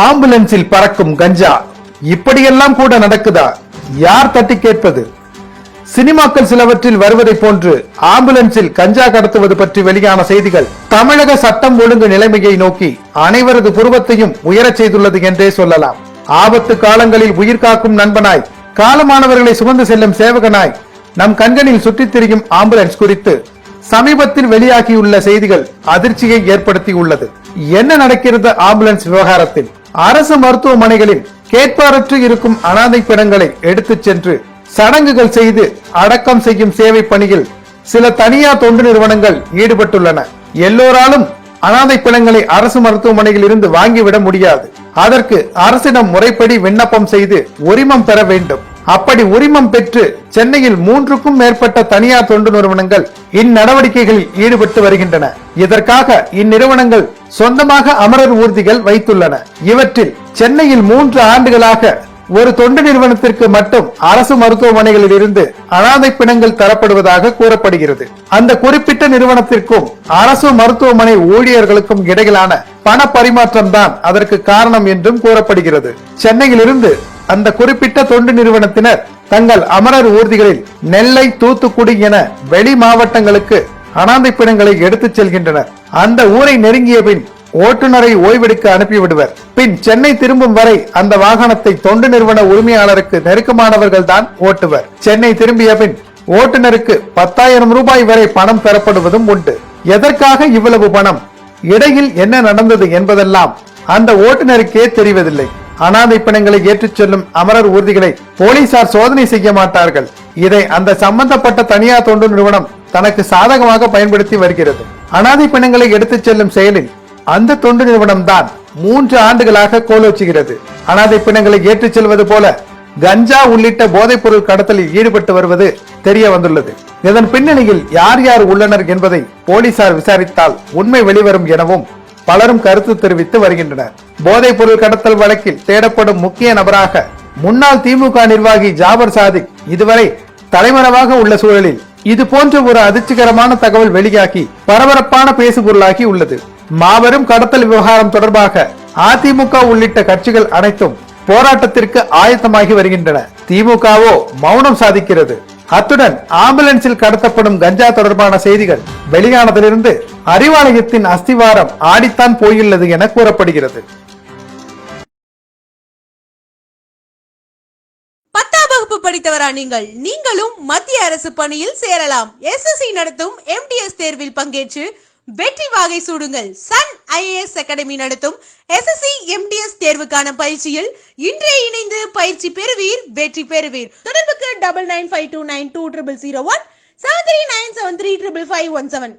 ஆம்புலன்ஸில் பறக்கும் கஞ்சா இப்படியெல்லாம் கூட நடக்குதா? யார் தட்டி கேட்பது? சினிமாக்கள் சிலவற்றில் வருவதை போன்று ஆம்புலன்ஸில் கஞ்சா கடத்துவது பற்றி வெளியான செய்திகள் தமிழக சட்டம் ஒழுங்கு நிலைமையை நோக்கி அனைவரது புருவத்தையும் உயரச் செய்துள்ளது என்றே சொல்லலாம். ஆபத்து காலங்களில் உயிர் காக்கும் நண்பனாய், காலமானவர்களை சுமந்து செல்லும் சேவகனாய் நம் கண்களில் சுற்றித் திரியும் ஆம்புலன்ஸ் குறித்து சமீபத்தில் வெளியாகியுள்ள செய்திகள் அதிர்ச்சியை ஏற்படுத்தியுள்ளது. என்ன நடக்கிறது ஆம்புலன்ஸ் விவகாரத்தில்? அரசு மருத்துவமனைகளில் கேட்பாரற்று இருக்கும் அனாதை பிணங்களை எடுத்துச் சென்று சடங்குகள் செய்து அடக்கம் செய்யும் சேவை பணியில் சில தனியார் தொண்டு நிறுவனங்கள் ஈடுபட்டுள்ளன. எல்லோராலும் அனாதை பிணங்களை அரசு மருத்துவமனையில் இருந்து வாங்கிவிட முடியாது. அதற்கு அரசிடம் முறைப்படி விண்ணப்பம் செய்து உரிமம் பெற வேண்டும். அப்படி உரிமம் பெற்று சென்னையில் 3க்கும் மேற்பட்ட தனியார் தொண்டு நிறுவனங்கள் இந்நடவடிக்கைகளில் ஈடுபட்டு வருகின்றன. இதற்காக இந்நிறுவனங்கள் சொந்தமாக அமரர் ஊர்திகள் வைத்துள்ளன. இவற்றில் சென்னையில் 3 ஆண்டுகளாக ஒரு தொண்டு நிறுவனத்திற்கு மட்டும் அரசு மருத்துவமனைகளில் இருந்து அனாதை பிணங்கள் தரப்படுவதாக கூறப்படுகிறது. அந்த குறிப்பிட்ட நிறுவனத்திற்கும் அரசு மருத்துவமனை ஊழியர்களுக்கும் இடையிலான பண பரிமாற்றம் தான் அதற்கு காரணம் என்றும் கூறப்படுகிறது. சென்னையில் இருந்து அந்த குறிப்பிட்ட தொண்டு நிறுவனத்தினர் தங்கள் அமரர் ஊர்திகளில் நெல்லை, தூத்துக்குடி என வெளி மாவட்டங்களுக்கு அனாதை பிணங்களை எடுத்துச் செல்கின்றனர். அந்த ஊரை நெருங்கிய பின் ஓட்டுநரை ஓய்வெடுக்க அனுப்பிவிடுவர். பின் சென்னை திரும்பும் வரை அந்த வாகனத்தை தொண்டு நிறுவன உரிமையாளருக்கு நெருக்கமானவர்கள் தான் ஓட்டுவர். சென்னை திரும்பிய பின் ஓட்டுநருக்கு 10,000 ரூபாய் வரை பணம் பெறப்படுவதும் உண்டு. எதற்காக இவ்வளவு பணம்? இடையில் என்ன நடந்தது என்பதெல்லாம் அந்த ஓட்டுநருக்கே தெரிவதில்லை. அனாதை பிணங்களை ஏற்றுச் செல்லும் அமரர் ஊர்திகளை போலீசார் சோதனை செய்ய மாட்டார்கள். இதை அந்த சம்பந்தப்பட்ட தனியார் தொண்டு நிறுவனம் தனக்கு சாதகமாக பயன்படுத்தி வருகிறது. அனாதை பிணங்களை எடுத்துச் செல்லும் செயலில் அந்த தொண்டு நிறுவனம் தான் 3 ஆண்டுகளாக கோலோச்சுகிறது. அனாதை பிணங்களை ஏற்றுச் செல்வது போல கஞ்சா உள்ளிட்ட போதைப் பொருள் கடத்தலில் ஈடுபட்டு வருவது தெரிய வந்துள்ளது. இதன் பின்னணியில் யார் யார் உள்ளனர் என்பதை போலீசார் விசாரித்தால் உண்மை வெளிவரும் எனவும் பலரும் கருத்து தெரிவித்து வருகின்றனர். போதைப் பொருள் கடத்தல் வழக்கில் தேடப்படும் முக்கிய நபராக முன்னாள் திமுக நிர்வாகி ஜாபர் சாதிக் இதுவரை தலைமறைவாக உள்ள சூழலில் இது போன்ற ஒரு அதிர்ச்சிகரமான தகவல் வெளியாகி பரபரப்பான பேசுபொருளாகி உள்ளது. மாபெரும் கடத்தல் விவகாரம் தொடர்பாக அதிமுக உள்ளிட்ட கட்சிகள் அனைத்தும் போராட்டத்திற்கு ஆயத்தமாகி வருகின்றன. திமுகவோ மௌனம் சாதிக்கிறது. அத்துடன் ஆம்புலன்ஸில் கடத்தப்படும் கஞ்சா தொடர்பான செய்திகள் வெளியானதிலிருந்து அறிவாலயத்தின் அஸ்திவாரம் ஆடித்தான் போயுள்ளது என கூறப்படுகிறது. 10ஆம் வகுப்பு படித்தவரா நீங்களும் மத்திய அரசு பணியில் சேரலாம். SSC நடத்தும் MTS தேர்வில் பங்கேற்று வெற்றி வாகை சூடுங்கள். சன் IAS அகாடமி நடத்தும் SSC MTS தேர்வுக்கான பயிற்சியில் இன்றே இணைந்து பயிற்சி பெறுவீர், வெற்றி பெறுவீர். தொடர்புக்கு 9952920001 7397355517.